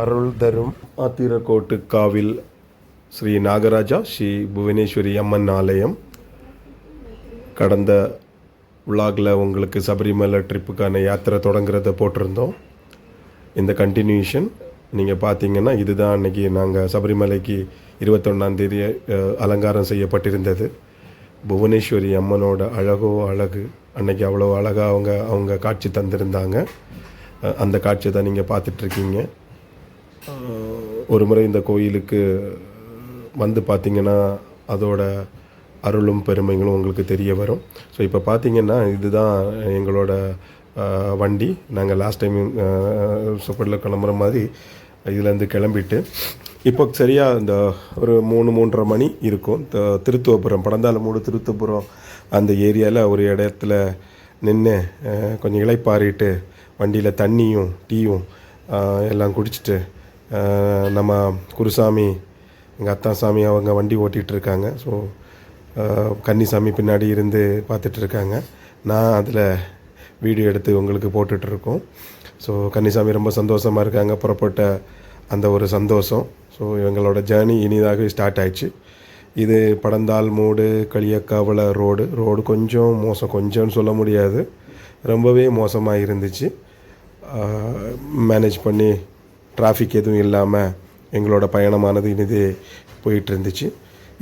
அருள் தரும் ஆத்திரக்கோட்டு காவில் ஸ்ரீ நாகராஜா ஸ்ரீ புவனேஸ்வரி அம்மன் ஆலயம். கடந்த விலாகில் உங்களுக்கு சபரிமலை ட்ரிப்புக்கான யாத்திரை தொடங்குறத போட்டிருந்தோம். இந்த கண்டினியூஷன் நீங்கள் பார்த்தீங்கன்னா இதுதான் அன்றைக்கி நாங்கள் சபரிமலைக்கு 21ஆம் தேதி அலங்காரம் செய்யப்பட்டிருந்தது. புவனேஸ்வரி அம்மனோட அழகு அன்றைக்கி அவ்வளோ அழகாக அவங்க காட்சி தந்திருந்தாங்க. அந்த காட்சியை தான் நீங்கள் பார்த்துட்ருக்கீங்க. ஒரு முறை இந்த கோயிலுக்கு வந்து பார்த்திங்கன்னா அதோட அருளும் பெருமைகளும் உங்களுக்கு தெரிய வரும். ஸோ இப்போ பார்த்திங்கன்னா இதுதான் எங்களோட வண்டி. நாங்கள் லாஸ்ட் டைம் சப்பரில் கிளம்புற மாதிரி இதுலேருந்து கிளம்பிட்டு இப்போ சரியாக இந்த ஒரு 3-3:30 மணி இருக்கும். திருத்துவபுரம் படந்தாலமூடு திருத்துவபுரம் அந்த ஏரியாவில் ஒரு இடத்துல நின்று கொஞ்சம் இளைப்பாறிட்டு வண்டியில் தண்ணியும் டீயும் எல்லாம் குடிச்சிட்டு நம்ம குருசாமி எங்கள் அத்தாசாமி அவங்க வண்டி ஓட்டிகிட்ருக்காங்க. ஸோ கன்னிசாமி பின்னாடி இருந்து பார்த்துட்ருக்காங்க. நான் அதில் வீடியோ எடுத்து உங்களுக்கு போட்டுட்ருக்கோம். ஸோ கன்னிசாமி ரொம்ப சந்தோஷமாக இருக்காங்க. புறப்பட்ட அந்த ஒரு சந்தோஷம். ஸோ இவங்களோட ஜேர்னி இனிதாக ஸ்டார்ட் ஆயிடுச்சு. இது படந்தால்மூடு களியக்காவலை ரோடு கொஞ்சம் மோசம், கொஞ்சம்னு சொல்ல முடியாது, ரொம்பவே மோசமாக இருந்துச்சு. மேனேஜ் பண்ணி டிராஃபிக் எதுவும் இல்லாமல் எங்களோட பயணமானது இனிதே போயிட்டு இருந்துச்சு.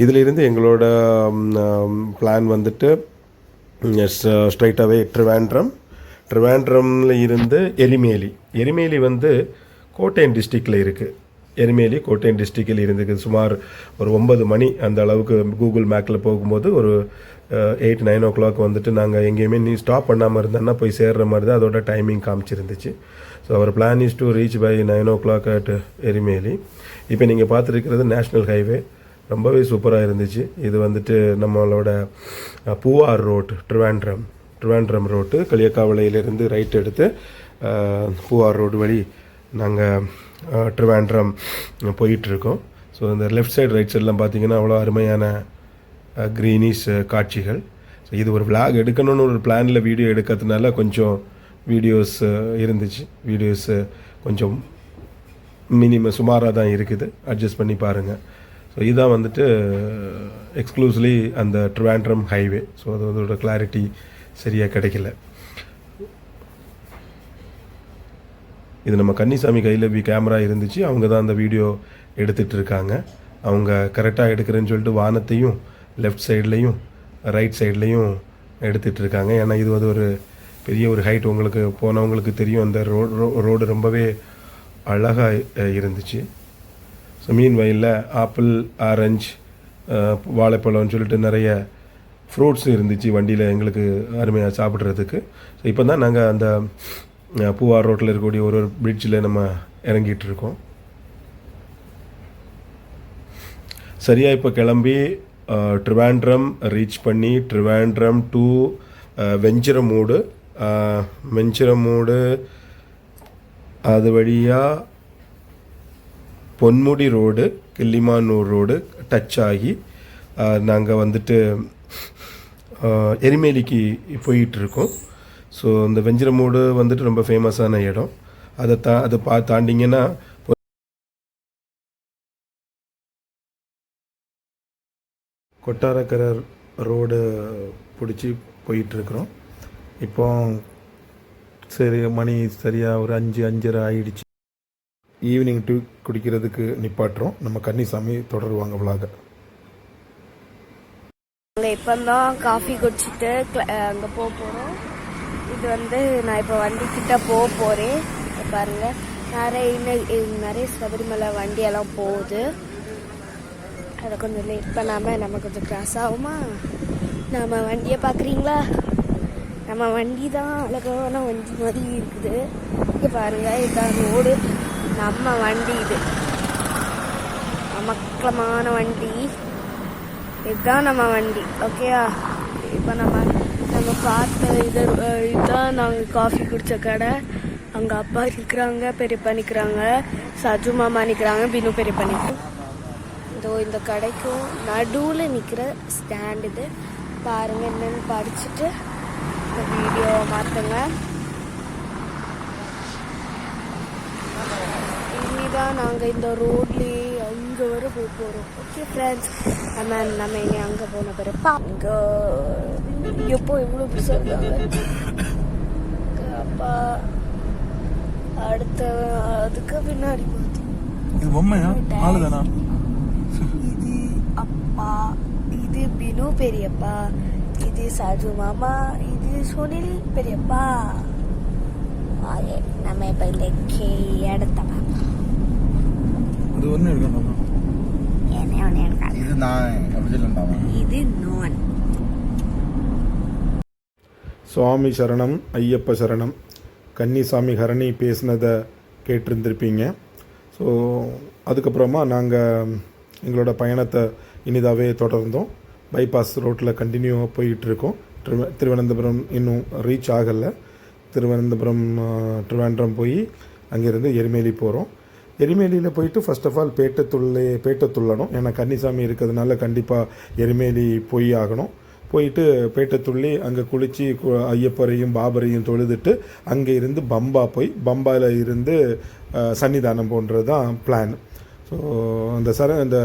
இதிலிருந்து எங்களோட பிளான் வந்துட்டு ஸ்ட்ரைட்டாகவே ட்ரிவாண்ட்ரமில் இருந்து எரிமேலி வந்து கோட்டையன் டிஸ்ட்ரிக்டில் இருக்குது. எரிமேலி கோட்டையன் டிஸ்ட்ரிக்டில் இருந்துக்கு சுமார் ஒரு 9 மணி அந்த அளவுக்கு கூகுள் மேப்பில் போகும்போது ஒரு 8-9 o'clock வந்துட்டு நாங்கள் எங்கேயுமே ஸ்டாப் பண்ணாமல் இருந்தோன்னா போய் சேர்ற மாதிரி தான் அதோட டைமிங் காமிச்சிருந்துச்சு. ஸோ அவர் plan is to reach by 9 o'clock at Erumeli. இப்போ நீங்கள் பார்த்துருக்கிறது நேஷ்னல் ஹைவே, ரொம்பவே சூப்பராக இருந்துச்சு. இது வந்துட்டு நம்மளோட பூவார் ரோட், ட்ரிவாண்ட்ரம் ரோட்டு களியக்காவளையிலேருந்து ரைட் எடுத்து பூவார் ரோடு வழி நாங்கள் ட்ரிவாண்ட்ரம் போயிட்டுருக்கோம். ஸோ இந்த லெஃப்ட் சைடு ரைட் சைடெலாம் பார்த்திங்கன்னா அவ்வளோ அருமையான க்ரீனிஷ் காட்சிகள். ஸோ இது ஒரு விளாக் எடுக்கணும்னு ஒரு பிளானில் வீடியோ எடுக்கிறதுனால கொஞ்சம் வீடியோஸ் இருந்துச்சு. வீடியோஸு கொஞ்சம் சுமாராக தான் இருக்குது, அட்ஜஸ்ட் பண்ணி பாருங்கள். ஸோ இதுதான் வந்துட்டு எக்ஸ்க்ளூசிவ்லி அந்த ட்ரிவாண்ட்ரம் ஹைவே. ஸோ அதோட கிளாரிட்டி சரியாக கிடைக்கல. இது நம்ம கன்னிசாமி கையில் கேமரா இருந்துச்சு, அவங்க தான் அந்த வீடியோ எடுத்துகிட்டு இருக்காங்க. அவங்க கரெக்டாக எடுக்கிறேன்னு சொல்லிட்டு வானத்தையும் லெஃப்ட் சைட்லேயும் ரைட் சைட்லேயும் எடுத்துகிட்டு இருக்காங்க. ஏன்னா இது வந்து ஒரு பெரிய ஒரு ஹைட், உங்களுக்கு போனவங்களுக்கு தெரியும். அந்த ரோடு ரொம்பவே அழகாக இருந்துச்சு. ஸோ மீன் வயலில் ஆப்பிள், ஆரஞ்சு, வாழைப்பழம்னு சொல்லிட்டு நிறைய ஃப்ரூட்ஸ் இருந்துச்சு வண்டியில் எங்களுக்கு அருமையாக சாப்பிட்றதுக்கு. ஸோ இப்போ தான் நாங்கள் அந்த பூவார் ரோட்டில் இருக்கக்கூடிய ஒரு பிரிட்ஜில் நம்ம இறங்கிட்டு இருக்கோம். சரியாக இப்போ கிளம்பி ட்ரிவாண்ட்ரம் ரீச் பண்ணி ட்ரிவாண்ட்ரம் டு வெஞ்சிரமூடு அது வழியாக பொன்முடி ரோடு, கிள்ளிமானூர் ரோடு டச் ஆகி நாங்கள் வந்துட்டு எரிமேலிக்கு போயிட்டுருக்கோம். ஸோ இந்த வெஞ்சிரமூடு வந்துட்டு ரொம்ப ஃபேமஸான இடம். அதை தாண்டிங்கன்னா கொட்டாரக்கரை ரோடு பிடிச்சி போயிட்டுருக்குறோம். இப்போ சரி மணி சரியாக ஒரு 5-5:30 ஆகிடுச்சு. ஈவினிங் டீ குடிக்கிறதுக்கு நிப்பாட்டுறோம். நம்ம கன்னிசாமி தொடருவாங்க விளாக. நாங்கள் இப்போ தான் காஃபி குடிச்சிட்டு அங்கே போக போகிறோம். இது வந்து நான் இப்போ வண்டிக்கிட்ட போக போகிறேன். பாருங்கள், நிறைய சபரிமலை வண்டியெல்லாம் போகுது. அதை கொஞ்சம் லேட் பண்ணாமல் நம்ம கொஞ்சம் கிராஸ் ஆகுமா. நம்ம வண்டியை பார்க்குறீங்களா? நம்ம வண்டி தான் அழகான வண்டி மாதிரி இருக்குது. இங்கே பாருங்கள், இதுதான் ரோடு. நம்ம வண்டி இது மக்களமான வண்டி, இதுதான் நம்ம வண்டி. ஓகேயா? இப்போ நம்ம பார்த்த இதுதான் நாங்கள் காஃபி குடித்த கடை. அங்கே அப்பா நிற்கிறாங்க, பெரியப்பா நிற்கிறாங்க, சஜு மாமா நிற்கிறாங்க, பினு பெரியப்பா நிற்கிறோம். இதோ இந்த கடைக்கும் நடுவில் நிற்கிற ஸ்டாண்ட் இது. பாருங்கள், என்னென்னு படிச்சுட்டு இந்த வீடியோவை மாற்றுங்க. இனி தான் நாங்கள் இந்த ரோட்லேயே அங்கே வர போக போகிறோம். ஓகே ஃப்ரெண்ட்ஸ், நம்ம இனி அங்கே போன பிறகு அங்கே எப்போ எவ்வளோ பெருசாக இருக்காங்க அப்பா. அடுத்த அதுக்கு பின்னாடி இது பொம்மையா ஆளுதானா? இது அப்பா, இது பினு பெரியப்பா, இது சாஜு மாமா, இது சுனில் பெரியப்பா. ஓகே, நம்ம இப்போ இந்த இடத்த பார்ப்போம். அது ஒன்று எடுக்கணும். என்ன ஒன்று எடுக்காது. இது நான் அப்படி சொல்லண்டாமா? இது நான். சுவாமி சரணம், ஐயப்ப சரணம். கன்னிசாமி ஹரணி பேசினதை கேட்டிருந்திருப்பீங்க. ஸோ அதுக்கப்புறமா நாங்கள் எங்களோட பயணத்தை இனிதாகவே தொடர்ந்தோம். பைபாஸ் ரோட்டில் கண்டினியூவாக போயிட்டுருக்கோம். திருவனந்தபுரம் இன்னும் ரீச் ஆகலை. திருவனந்தபுரம் போய் அங்கேருந்து எரிமேலி போகிறோம். எரிமேலியில் போயிட்டு ஃபர்ஸ்ட் ஆஃப் ஆல் பேட்டை துள்ளணும். ஏன்னா கன்னிசாமி இருக்கிறதுனால கண்டிப்பாக எரிமேலி போய் ஆகணும். போயிட்டு பேட்டை துள்ளி அங்கே குளித்து ஐயப்பரையும் பாபரையும் தொழுதுட்டு அங்கே இருந்து பம்பாவில் இருந்து சன்னிதானம் போன்றது தான் பிளான். ஸோ அந்த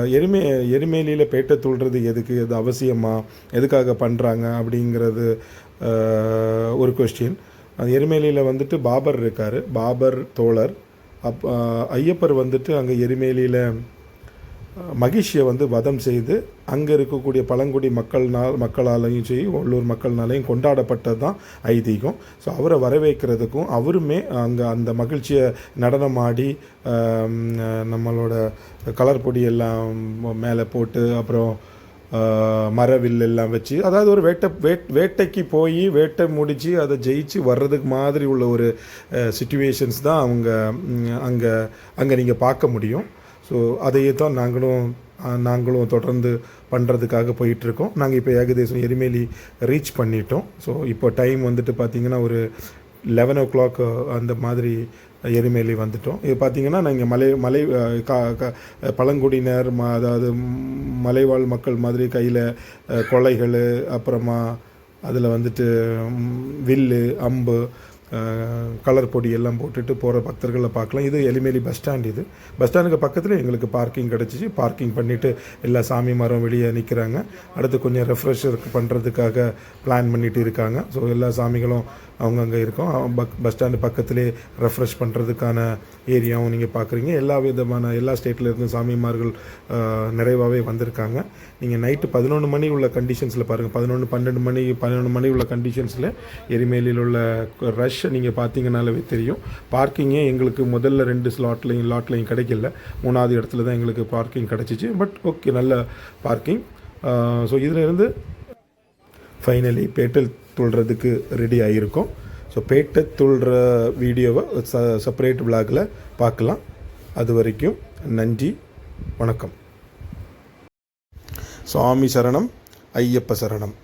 எரிமேலியில் பேட்டை துள்ளுறது எதுக்கு, அது அவசியமா, எதுக்காக பண்ணுறாங்க அப்படிங்கிறது ஒரு கொஸ்டின். அந்த எரிமேலியில் வந்துட்டு பாபர் இருக்கார், பாபர் தோழர். ஐயப்பர் வந்துட்டு அங்கே எரிமேலியில் மகிழ்ச்சியை வதம் செய்து அங்கே இருக்கக்கூடிய பழங்குடி மக்களாலையும் சரி உள்ளூர் மக்கள்னாலையும் கொண்டாடப்பட்டது தான் ஐதீகம். ஸோ அவரை வரவேற்கிறதுக்கும் அவருமே அங்கே அந்த மகிழ்ச்சியை நடனமாடி நம்மளோட கலர் பொடி எல்லாம் மேலே போட்டு அப்புறம் மரவில் எல்லாம் வச்சு, அதாவது ஒரு வேட்டைக்கு போய் வேட்டை முடித்து அதை ஜெயிச்சு வர்றதுக்கு மாதிரி உள்ள ஒரு சிச்சுவேஷன்ஸ் தான் அங்கே நீங்கள் பார்க்க முடியும். ஸோ அதையே தான் நாங்களும் தொடர்ந்து பண்ணுறதுக்காக போயிட்டுருக்கோம். நாங்கள் இப்போ ஏகதேசம் எரிமேலி ரீச் பண்ணிட்டோம். ஸோ இப்போ டைம் வந்துட்டு பார்த்திங்கன்னா ஒரு 11 o'clock அந்த மாதிரி எரிமேலி வந்துட்டோம். இது பார்த்திங்கன்னா நாங்கள் மலை பழங்குடியினர் அதாவது மலைவாழ் மக்கள் மாதிரி கையில் கொலைகள், அப்புறமா அதில் வந்துட்டு வில்லு, அம்பு, கலர் பொடி எல்லாம் போட்டுட்டு போகிற பக்தர்களை பார்க்கலாம். இது எலிமேலி பஸ் ஸ்டாண்ட். இது பஸ் ஸ்டாண்டுக்கு பக்கத்தில் எங்களுக்கு பார்க்கிங் கிடச்சிச்சு. பார்க்கிங் பண்ணிவிட்டு எல்லா சாமி மரம் வெளியே நிற்கிறாங்க. அடுத்து கொஞ்சம் ரெஃப்ரெஷருக்கு பண்ணுறதுக்காக பிளான் பண்ணிட்டு இருக்காங்க. ஸோ எல்லா சாமிகளும் அவங்கங்கே இருக்கோம். பஸ் ஸ்டாண்டு பக்கத்திலே ரெஃப்ரெஷ் பண்ணுறதுக்கான ஏரியாவும் நீங்கள் பார்க்குறீங்க. எல்லா ஸ்டேட்டில் இருந்து சாமிமார்கள் நிறைவாகவே வந்திருக்காங்க. நீங்கள் நைட்டு 11 மணி உள்ள கண்டிஷன்ஸில் பாருங்கள். 11 மணி உள்ள கண்டிஷன்ஸில் எரிமேலியில் உள்ள ரஷ் நீங்கள் பார்த்தீங்கன்னாலே தெரியும். பார்க்கிங்கே எங்களுக்கு முதல்ல 2 லாட்லையும் கிடைக்கல. 3வது இடத்துல தான் எங்களுக்கு பார்க்கிங் கிடச்சிச்சு. பட் ஓகே, நல்ல பார்க்கிங். ஸோ இதில் இருந்து ஃபைனலி பேட்டை துள்ளுறதுக்கு ரெடி ஆகியிருக்கோம். ஸோ பேட்டை துள்ளுற வீடியோவை செப்பரேட் விளாகில் பார்க்கலாம். அது வரைக்கும் நன்றி, வணக்கம். சுவாமி சரணம், ஐயப்ப சரணம்.